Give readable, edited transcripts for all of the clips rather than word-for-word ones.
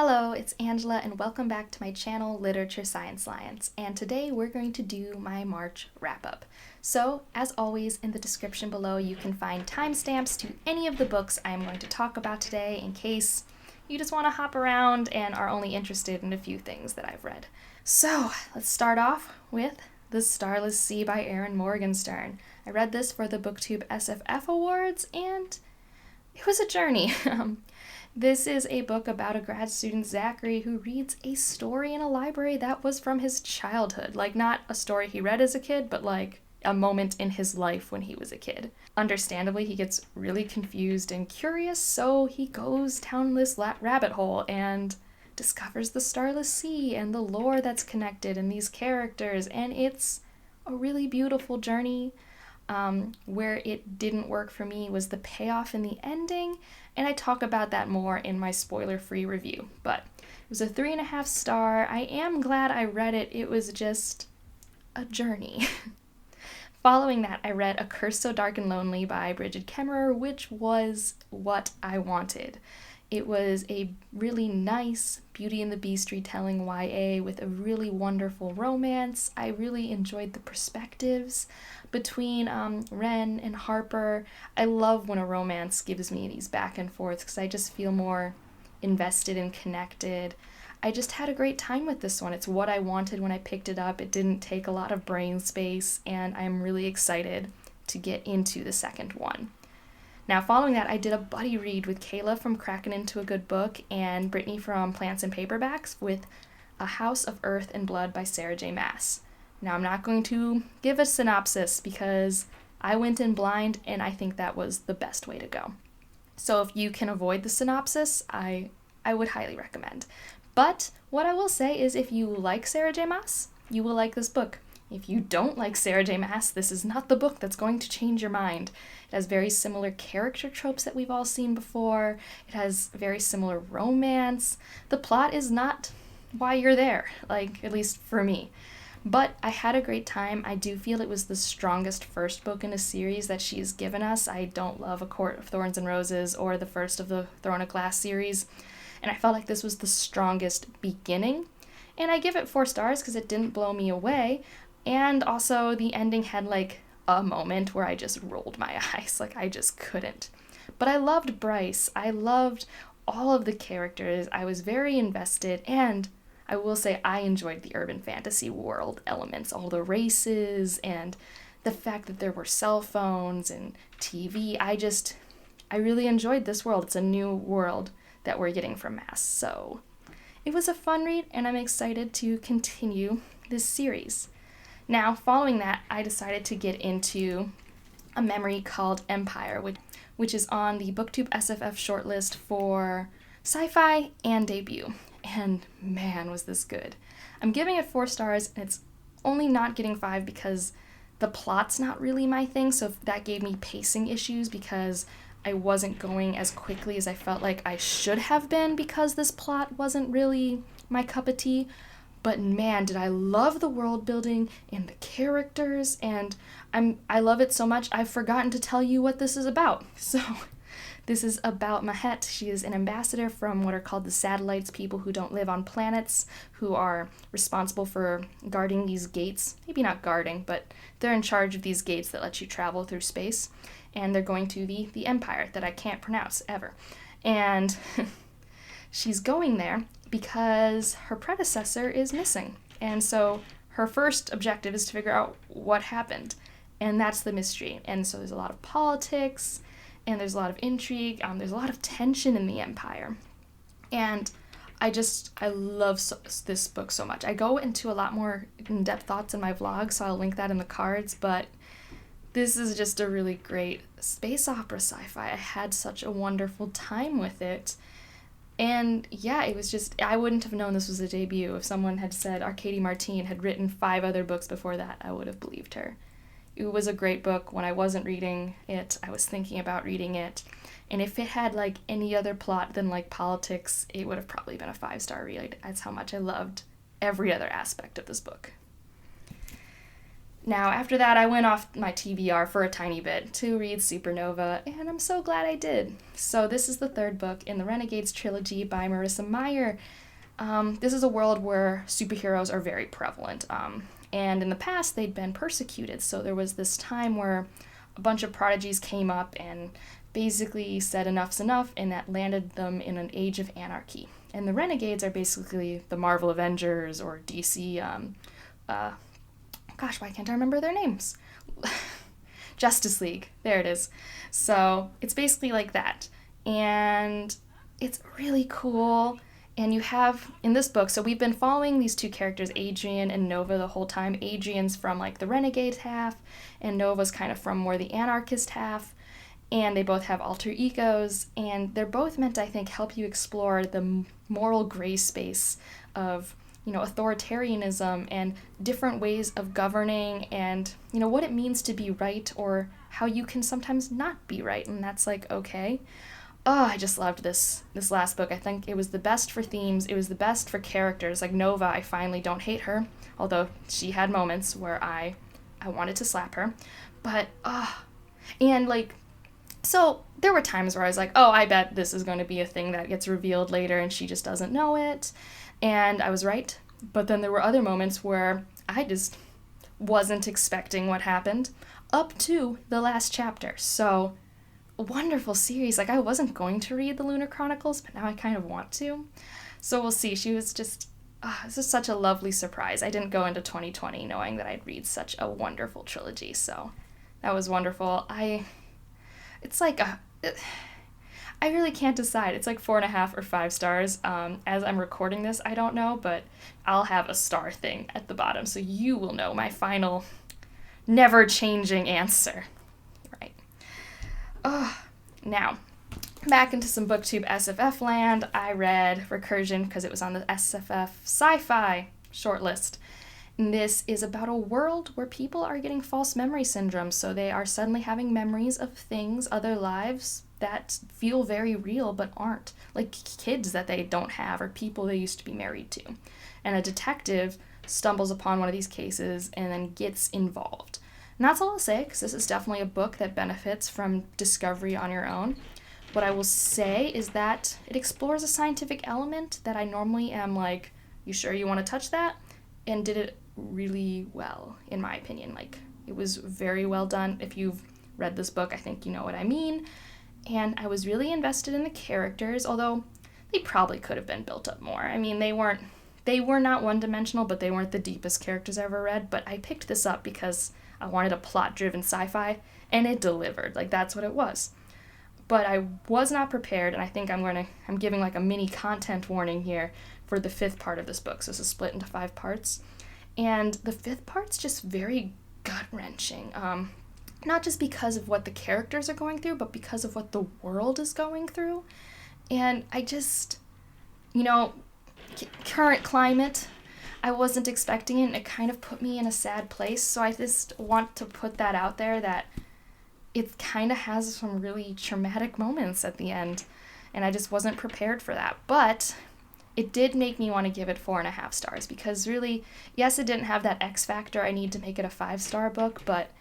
Hello, it's Angela and welcome back to my channel, Literature Science Lions, and today we're going to do my March wrap-up. So, as always, in the description below you can find timestamps to any of the books I'm going to talk about today in case you just want to hop around and are only interested in a few things that I've read. So, let's start off with The Starless Sea by Erin Morgenstern. I read this for the booktubesff Awards and it was a journey. This is a book about a grad student, Zachary, who reads a story in a library that was from his childhood. Like, not a story he read as a kid, but like a moment in his life when he was a kid. Understandably, he gets really confused and curious, so he goes down this rabbit hole and discovers the Starless Sea and the lore that's connected and these characters, and it's a really beautiful journey. Where it didn't work for me was the payoff in the ending, and I talk about that more in my spoiler-free review. But it was a 3.5 star. I am glad I read it. It was just a journey. Following that, I read A Curse So Dark and Lonely by Brigid Kemmerer, which was what I wanted. It was a really nice Beauty and the Beast retelling YA with a really wonderful romance. I really enjoyed the perspectives between Ren and Harper. I love when a romance gives me these back and forths because I just feel more invested and connected. I just had a great time with this one. It's what I wanted when I picked it up. It didn't take a lot of brain space, and I'm really excited to get into the second one. Now, following that, I did a buddy read with Kayla from Cracking Into a Good Book and Brittany from Plants and Paperbacks with A House of Earth and Blood by Sarah J. Maas. Now, I'm not going to give a synopsis because I went in blind and I think that was the best way to go. So if you can avoid the synopsis, I would highly recommend. But what I will say is if you like Sarah J. Maas, you will like this book. If you don't like Sarah J. Maas, this is not the book that's going to change your mind. It has very similar character tropes that we've all seen before. It has very similar romance. The plot is not why you're there, like, at least for me. But I had a great time. I do feel it was the strongest first book in a series that she's given us. I don't love A Court of Thorns and Roses or the first of the Throne of Glass series, and I felt like this was the strongest beginning. And I give it 4 stars because it didn't blow me away. And also the ending had like a moment where I just rolled my eyes, like I just couldn't. But I loved Bryce. I loved all of the characters. I was very invested, and I will say I enjoyed the urban fantasy world elements, all the races and the fact that there were cell phones and TV. I really enjoyed this world. It's a new world that we're getting from Maas. So it was a fun read, and I'm excited to continue this series. Now, following that, I decided to get into a memory called Empire, which is on the booktubesff shortlist for sci-fi and debut. And man, was this good. I'm giving it 4 stars, and it's only not getting 5 because the plot's not really my thing, so that gave me pacing issues because I wasn't going as quickly as I felt like I should have been because this plot wasn't really my cup of tea. But man, did I love the world building and the characters, and I love it so much I've forgotten to tell you what this is about. So this is about Mahet. She is an ambassador from what are called the satellites, people who don't live on planets, who are responsible for guarding these gates. Maybe not guarding, but they're in charge of these gates that let you travel through space. And they're going to the Empire that I can't pronounce ever. And she's going there because her predecessor is missing. And so her first objective is to figure out what happened. And that's the mystery. And so there's a lot of politics, and there's a lot of intrigue. There's a lot of tension in the Empire. And I love this book so much. I go into a lot more in-depth thoughts in my vlog, so I'll link that in the cards, but this is just a really great space opera sci-fi. I had such a wonderful time with it. And yeah, it was just, I wouldn't have known this was a debut. If someone had said Arkady Martine had written 5 other books before that, I would have believed her. It was a great book. When I wasn't reading it, I was thinking about reading it. And if it had like any other plot than like politics, it would have probably been a 5-star read. That's how much I loved every other aspect of this book. Now, after that, I went off my TBR for a tiny bit to read Supernova, and I'm so glad I did. So this is the third book in the Renegades trilogy by Marissa Meyers. This is a world where superheroes are very prevalent, and in the past they'd been persecuted, so there was this time where a bunch of prodigies came up and basically said enough's enough, and that landed them in an age of anarchy. And the Renegades are basically the Marvel Avengers or DC, gosh, why can't I remember their names? Justice League, there it is. So it's basically like that. And it's really cool. And you have, in this book, so we've been following these two characters, Adrian and Nova, the whole time. Adrian's from like the Renegade half, and Nova's kind of from more the anarchist half. And they both have alter egos, and they're both meant to, I think, help you explore the moral gray space of, authoritarianism and different ways of governing and, what it means to be right or how you can sometimes not be right, and that's like, okay. Oh, I just loved this last book. I think it was the best for themes. It was the best for characters. Like Nova, I finally don't hate her, although she had moments where I wanted to slap her. But, so there were times where I was like, oh, I bet this is going to be a thing that gets revealed later and she just doesn't know it. And I was right. But then there were other moments where I just wasn't expecting what happened up to the last chapter. So, a wonderful series. Like, I wasn't going to read the Lunar Chronicles, but now I kind of want to. So we'll see. She was just, this is such a lovely surprise. I didn't go into 2020 knowing that I'd read such a wonderful trilogy. So that was wonderful. I really can't decide. It's like 4.5 or 5 stars. As I'm recording this, I don't know, but I'll have a star thing at the bottom, so you will know my final, never-changing answer. Right. Now, back into some booktubesff land. I read Recursion because it was on the SFF sci-fi shortlist. And this is about a world where people are getting false memory syndrome, so they are suddenly having memories of things, other lives, that feel very real but aren't. Like kids that they don't have or people they used to be married to. And a detective stumbles upon one of these cases and then gets involved. And that's all I'll say, because this is definitely a book that benefits from discovery on your own. What I will say is that it explores a scientific element that I normally am like, you sure you want to touch that? And did it really well, in my opinion. Like, it was very well done. If you've read this book, I think you know what I mean. And I was really invested in the characters, although they probably could have been built up more. I mean, they were not one-dimensional, but they weren't the deepest characters I ever read. But I picked this up because I wanted a plot-driven sci-fi, and it delivered. Like, that's what it was. But I was not prepared, and I think I'm giving like a mini content warning here for the 5th part of this book. So this is split into 5 parts. And the 5th part's just very gut-wrenching. Not just because of what the characters are going through, but because of what the world is going through. And I just, current climate, I wasn't expecting it, and it kind of put me in a sad place. So I just want to put that out there, that it kind of has some really traumatic moments at the end, and I just wasn't prepared for that. But it did make me want to give it 4.5 stars, because really, yes, it didn't have that X factor I need to make it a 5-star book, but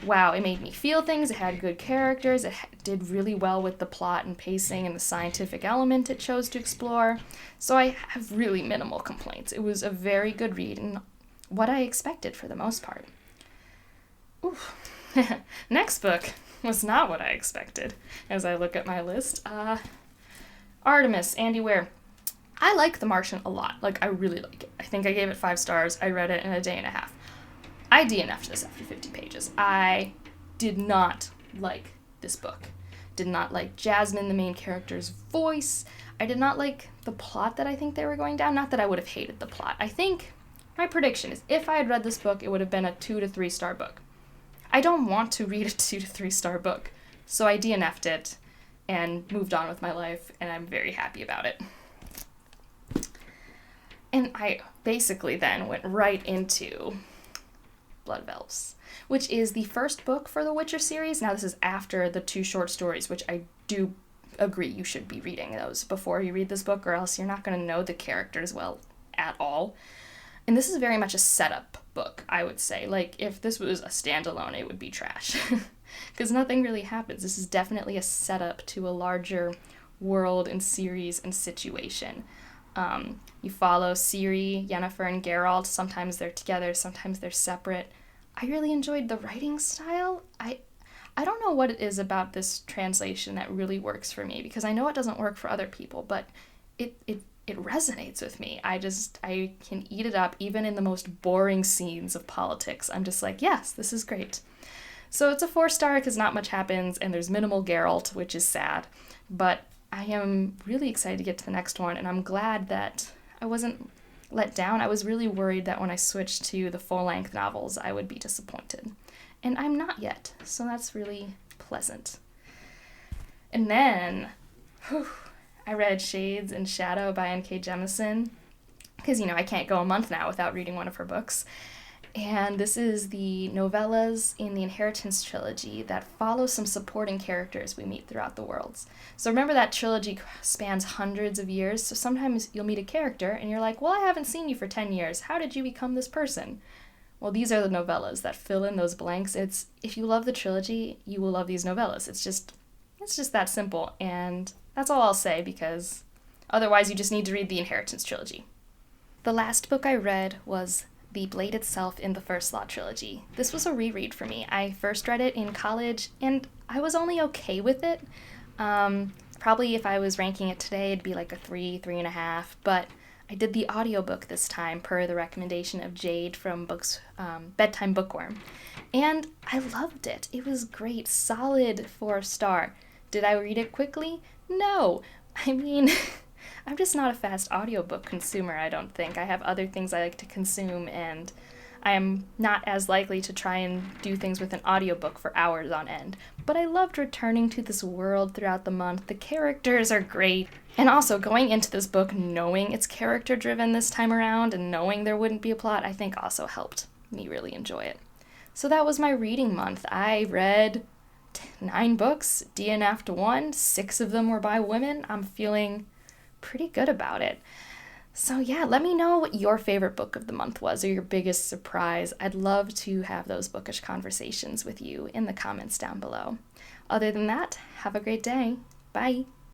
wow, it made me feel things, it had good characters, it did really well with the plot and pacing and the scientific element it chose to explore, so I have really minimal complaints. It was a very good read, and what I expected for the most part. Oof. Next book was not what I expected, as I look at my list. Artemis, Andy Weir. I like The Martian a lot. Like, I really like it. I think I gave it 5 stars. I read it in a day and a half. I DNF'd this after 50 pages. I did not like this book. Did not like Jasmine, the main character's voice. I did not like the plot that I think they were going down. Not that I would have hated the plot. I think my prediction is if I had read this book, it would have been a 2 to 3 star book. I don't want to read a 2 to 3 star book. So I DNF'd it and moved on with my life, and I'm very happy about it. And I basically then went right into Blood of Elves, which is the first book for the Witcher series. Now, this is after the 2 short stories, which I do agree you should be reading those before you read this book, or else you're not going to know the characters well at all. And this is very much a setup book, I would say. Like, if this was a standalone, it would be trash. Because nothing really happens. This is definitely a setup to a larger world and series and situation. You follow Ciri, Yennefer, and Geralt. Sometimes they're together, sometimes they're separate. I really enjoyed the writing style. I don't know what it is about this translation that really works for me, because I know it doesn't work for other people, but it resonates with me. I can eat it up even in the most boring scenes of politics. I'm just like, yes, this is great. So it's a 4-star because not much happens and there's minimal Geralt, which is sad. But I am really excited to get to the next one, and I'm glad that I wasn't let down. I was really worried that when I switched to the full-length novels, I would be disappointed. And I'm not yet, so that's really pleasant. And then, I read Shades and Shadow by N.K. Jemisin, because, I can't go a month now without reading one of her books. And this is the novellas in the Inheritance trilogy that follow some supporting characters we meet throughout the worlds. So remember that trilogy spans hundreds of years, so sometimes you'll meet a character and you're like, well, I haven't seen you for 10 years. How did you become this person? Well, these are the novellas that fill in those blanks. If you love the trilogy, you will love these novellas. It's just that simple, and that's all I'll say, because otherwise you just need to read the Inheritance trilogy. The last book I read was The Blade Itself in the First Law trilogy. This was a reread for me. I first read it in college, and I was only okay with it. Probably if I was ranking it today, it'd be like a 3.5, but I did the audiobook this time per the recommendation of Jade from Bedtime Bookworm. And I loved it. It was great. Solid 4-star. Did I read it quickly? No. I mean, I'm just not a fast audiobook consumer, I don't think. I have other things I like to consume, and I am not as likely to try and do things with an audiobook for hours on end. But I loved returning to this world throughout the month. The characters are great. And also, going into this book knowing it's character-driven this time around and knowing there wouldn't be a plot, I think also helped me really enjoy it. So that was my reading month. I read 9 books, DNF'd 1, 6 of them were by women. I'm feeling pretty good about it. So yeah, let me know what your favorite book of the month was, or your biggest surprise. I'd love to have those bookish conversations with you in the comments down below. Other than that, have a great day. Bye.